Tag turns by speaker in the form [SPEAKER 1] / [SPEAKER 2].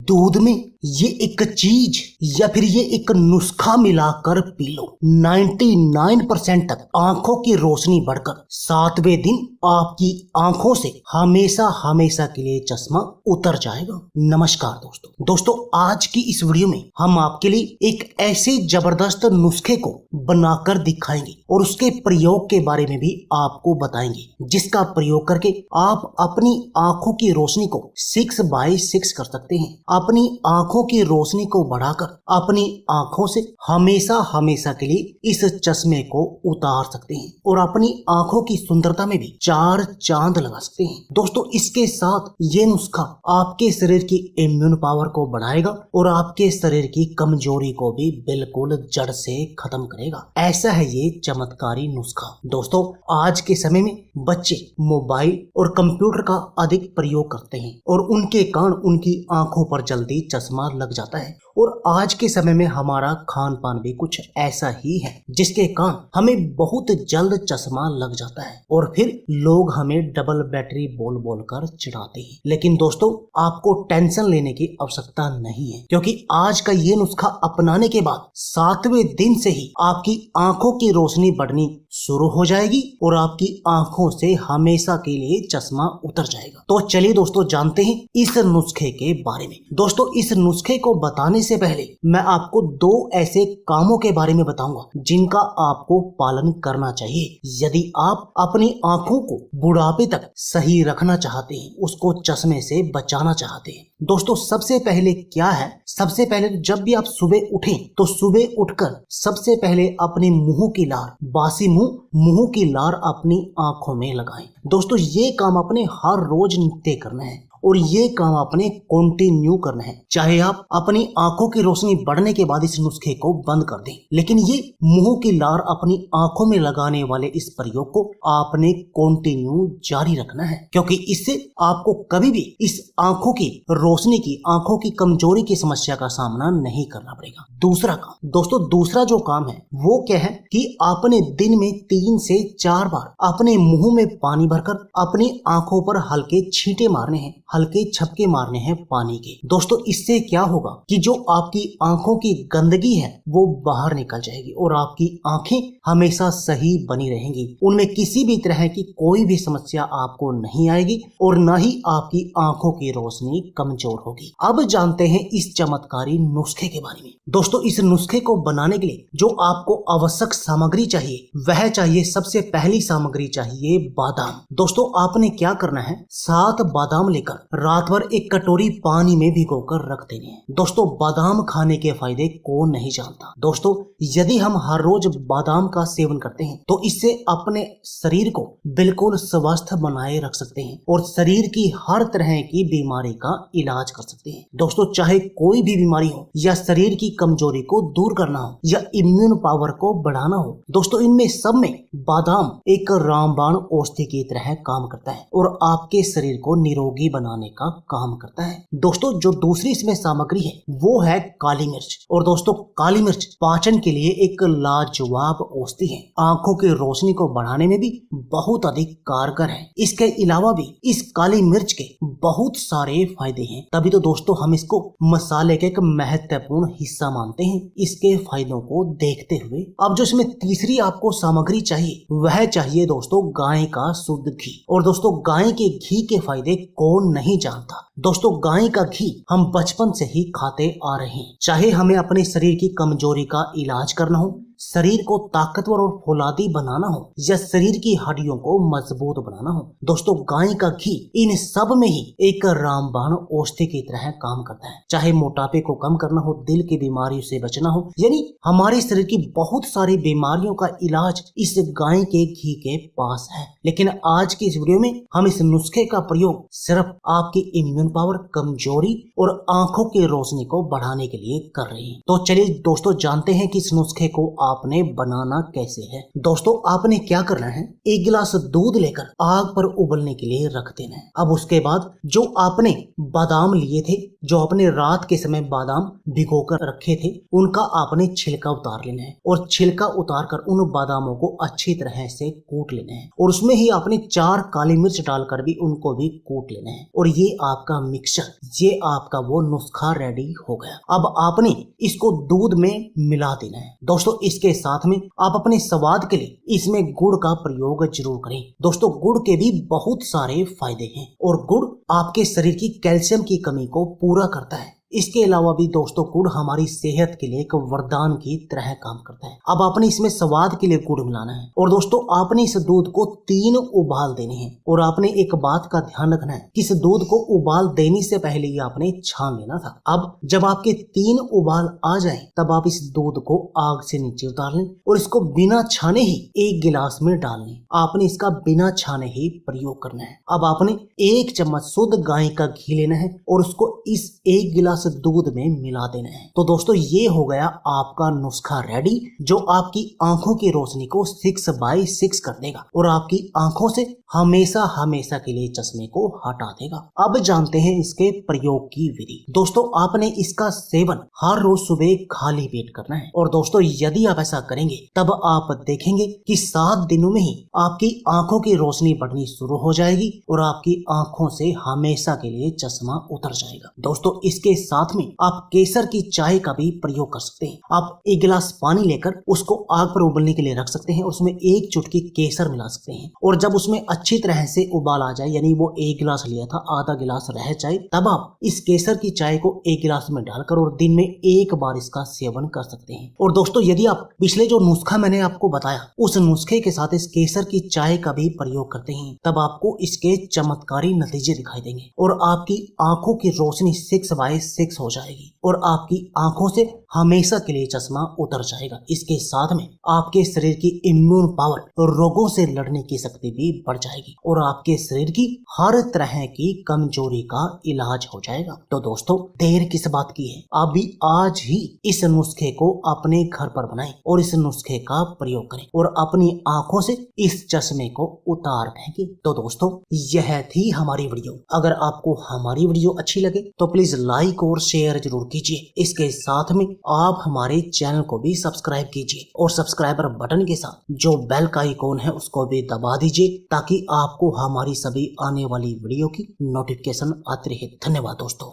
[SPEAKER 1] दूध में ये एक चीज या फिर ये एक नुस्खा मिलाकर पी लो, 99% तक आंखों की रोशनी बढ़कर 7वें दिन आपकी आंखों से हमेशा हमेशा के लिए चश्मा उतर जाएगा। नमस्कार दोस्तों, आज की इस वीडियो में हम आपके लिए एक ऐसे जबरदस्त नुस्खे को बनाकर दिखाएंगे और उसके प्रयोग के बारे में भी आपको बताएंगे, जिसका प्रयोग करके आप अपनी आंखों की रोशनी को 6x6 कर सकते हैं। अपनी आंखों की रोशनी को बढ़ाकर अपनी आंखों से हमेशा हमेशा के लिए इस चश्मे को उतार सकते हैं और अपनी आंखों की सुंदरता में भी 4 चांद लगा सकते हैं। दोस्तों, इसके साथ ये नुस्खा आपके शरीर की इम्यून पावर को बढ़ाएगा और आपके शरीर की कमजोरी को भी बिल्कुल जड़ से खत्म करेगा। ऐसा है ये चमत्कारी नुस्खा। दोस्तों, आज के समय में बच्चे मोबाइल और कंप्यूटर का अधिक प्रयोग करते हैं और उनके कारण उनकी आंखों पर जल्दी चश्मा लग जाता है। और आज के समय में हमारा खान पान भी कुछ ऐसा ही है, जिसके कारण हमें बहुत जल्द चश्मा लग जाता है और फिर लोग हमें डबल बैटरी बोल बोल कर चिढ़ाते हैं। लेकिन दोस्तों, आपको टेंशन लेने की आवश्यकता नहीं है, क्योंकि आज का ये नुस्खा अपनाने के बाद 7वें दिन से ही आपकी आंखों की रोशनी बढ़नी शुरू हो जाएगी और आपकी आंखों से हमेशा के लिए चश्मा उतर जाएगा। तो चलिए दोस्तों, जानते हैं इस नुस्खे के बारे में। दोस्तों, इस नुस्खे को बताने से पहले मैं आपको 2 ऐसे कामों के बारे में बताऊंगा जिनका आपको पालन करना चाहिए यदि आप अपनी आंखों को बुढ़ापे तक सही रखना चाहते हैं, उसको चश्मे से बचाना चाहते हैं। दोस्तों, सबसे पहले क्या है, सबसे पहले जब भी आप सुबह उठें तो सुबह उठकर सबसे पहले अपने मुंह की लार, बासी मुंह की लार अपनी आंखों में लगाएं। दोस्तों, ये काम अपने हर रोज नित्य करना है और ये काम आपने कंटिन्यू करना है। चाहे आप अपनी आंखों की रोशनी बढ़ने के बाद इस नुस्खे को बंद कर दें, लेकिन ये मुंह की लार अपनी आंखों में लगाने वाले इस प्रयोग को आपने कंटिन्यू जारी रखना है, क्योंकि इससे आपको कभी भी इस आंखों की रोशनी की, आंखों की कमजोरी की समस्या का सामना नहीं करना पड़ेगा। दूसरा काम दोस्तों, दूसरा जो काम है वो क्या है कि आपने दिन में 3 से 4 बार अपने मुंह में पानी भरकर अपनी आंखों पर हल्के छींटे मारने हैं, हल्के झपके मारने हैं पानी के। दोस्तों, इससे क्या होगा कि जो आपकी आंखों की गंदगी है वो बाहर निकल जाएगी और आपकी आंखें हमेशा सही बनी रहेंगी। उनमें किसी भी तरह की कोई भी समस्या आपको नहीं आएगी और न ही आपकी आंखों की रोशनी कमजोर होगी। अब जानते हैं इस चमत्कारी नुस्खे के बारे में। दोस्तों, इस नुस्खे को बनाने के लिए जो आपको आवश्यक सामग्री चाहिए वह चाहिए, सबसे पहली सामग्री चाहिए बादाम। दोस्तों, आपने क्या करना है, 7 बादाम लेकर रात भर एक कटोरी पानी में भिगोकर रख देने हैं। दोस्तों, बादाम खाने के फायदे कौन नहीं जानता। दोस्तों, यदि हम हर रोज बादाम का सेवन करते हैं तो इससे अपने शरीर को बिल्कुल स्वस्थ बनाए रख सकते हैं और शरीर की हर तरह की बीमारी का इलाज कर सकते हैं। दोस्तों, चाहे कोई भी बीमारी हो या शरीर की कमजोरी को दूर करना हो या इम्यून पावर को बढ़ाना हो, दोस्तों इनमें सब में बादाम एक रामबाण औषधि की तरह काम करता है और आपके शरीर को निरोगी बनाने का काम करता है। दोस्तों, जो दूसरी इसमें सामग्री है वो है काली मिर्च। और दोस्तों, काली मिर्च पाचन के लिए एक लाजवाब औषधि है, आंखों की रोशनी को बढ़ाने में भी बहुत अधिक कारगर है। इसके अलावा भी इस काली मिर्च के बहुत सारे फायदे हैं, तभी तो दोस्तों हम इसको मसाले के एक महत्वपूर्ण हिस्सा मानते हैं। इसके फायदों को देखते हुए अब जो इसमें तीसरी आपको सामग्री चाहिए वह चाहिए दोस्तों गाय का शुद्ध घी। और दोस्तों, गाय के घी के फायदे कौन नहीं जानता। दोस्तों, गाय का घी हम बचपन से ही खाते आ रहे हैं। चाहे हमें अपने शरीर की कमजोरी का इलाज करना हो, शरीर को ताकतवर और फौलादी बनाना हो या शरीर की हड्डियों को मजबूत बनाना हो, दोस्तों गाय का घी इन सब में ही एक रामबाण औषधि की तरह काम करता है। चाहे मोटापे को कम करना हो, दिल की बीमारियों से बचना हो, यानी हमारे शरीर की बहुत सारी बीमारियों का इलाज इस गाय के घी के पास है। लेकिन आज की इस वीडियो में हम इस नुस्खे का प्रयोग सिर्फ आपकी इम्यून पावर, कमजोरी और आंखों की रोशनी को बढ़ाने के लिए कर रहे हैं। तो चलिए दोस्तों, जानते हैं कि इस नुस्खे को आपने बनाना कैसे है। दोस्तों आपने क्या करना है, एक गिलास दूध लेकर आग पर उबलने के लिए रख देना है। अब उसके बाद जो आपने बादाम लिए थे, जो आपने रात के समय बादाम भिगोकर रखे थे, उनका आपने छिलका उतार लेना है और छिलका उतार कर उन बादामों को अच्छी तरह से कूट लेना है और उसमें ही आपने 4 काली मिर्च डालकर भी उनको भी कूट लेना है और ये आपका मिक्सचर, ये आपका वो नुस्खा रेडी हो गया। अब आपने इसको दूध में मिला देना है। दोस्तों इसके साथ में आप अपने स्वाद के लिए इसमें गुड़ का प्रयोग जरूर करें। दोस्तों गुड़ के भी बहुत सारे फायदे हैं और गुड़ आपके शरीर की कैल्शियम की कमी को पूरा करता है। इसके अलावा भी दोस्तों गुड़ हमारी सेहत के लिए एक वरदान की तरह काम करता है। अब आपने इसमें स्वाद के लिए गुड़ मिलाना है और दोस्तों आपने इस दूध को 3 उबाल देने हैं और आपने एक बात का ध्यान रखना है कि इस दूध को उबाल देने से पहले ही आपने छान लेना था। अब जब आपके 3 उबाल आ जाए तब आप इस दूध को आग से नीचे उतार लें और इसको बिना छाने ही 1 गिलास में डाल लें। आपने इसका बिना छाने ही प्रयोग करना है। अब आपने 1 चम्मच शुद्ध गाय का घी लेना है और उसको इस 1 गिलास दूध में मिला देना है। तो दोस्तों ये हो गया आपका नुस्खा रेडी, जो आपकी आंखों की रोशनी को 6/6 कर देगा और आपकी आंखों से हमेशा हमेशा के लिए चश्मे को हटा देगा। अब जानते हैं इसके प्रयोग की विधि। दोस्तों आपने इसका सेवन हर रोज सुबह खाली पेट करना है और दोस्तों यदि आप ऐसा करेंगे तब आप देखेंगे कि 7 दिनों में ही आपकी आंखों की रोशनी बढ़नी शुरू हो जाएगी और आपकी आंखों से हमेशा के लिए चश्मा उतर जाएगा। दोस्तों इसके साथ में आप केसर की चाय का भी प्रयोग कर सकते हैं। आप 1 गिलास पानी लेकर उसको आग पर उबलने के लिए रख सकते हैं, उसमें 1 चुटकी केसर मिला सकते हैं और जब उसमें अच्छी तरह से उबाल आ जाए, यानी वो 1 गिलास लिया था आधा गिलास रह जाए, तब आप इस केसर की चाय को 1 गिलास में डालकर और दिन में 1 बार इसका सेवन कर सकते हैं। और दोस्तों यदि आप पिछले जो नुस्खा मैंने आपको बताया उस नुस्खे के साथ इस केसर की चाय का भी प्रयोग करते हैं, तब आपको इसके चमत्कारी नतीजे दिखाई देंगे और आपकी आंखों की रोशनी 6/6 हो जाएगी और आपकी आंखों से हमेशा के लिए चश्मा उतर जाएगा। इसके साथ में आपके शरीर की इम्यून पावर और रोगों से लड़ने की शक्ति भी बढ़ जाएगी और आपके शरीर की हर तरह की कमजोरी का इलाज हो जाएगा। तो दोस्तों देर किस बात की है, आप भी आज ही इस नुस्खे को अपने घर पर बनाएं और इस नुस्खे का प्रयोग करें और अपनी आंखों से इस चश्मे को उतार फेंकें। तो दोस्तों यह थी हमारी वीडियो। अगर आपको हमारी वीडियो अच्छी लगे तो प्लीज लाइक और शेयर जरूर कीजिए। इसके साथ में आप हमारे चैनल को भी सब्सक्राइब कीजिए और सब्सक्राइबर बटन के साथ जो बेल का आइकॉन है उसको भी दबा दीजिए ताकि आपको हमारी सभी आने वाली वीडियो की नोटिफिकेशन आती रहे। धन्यवाद दोस्तों।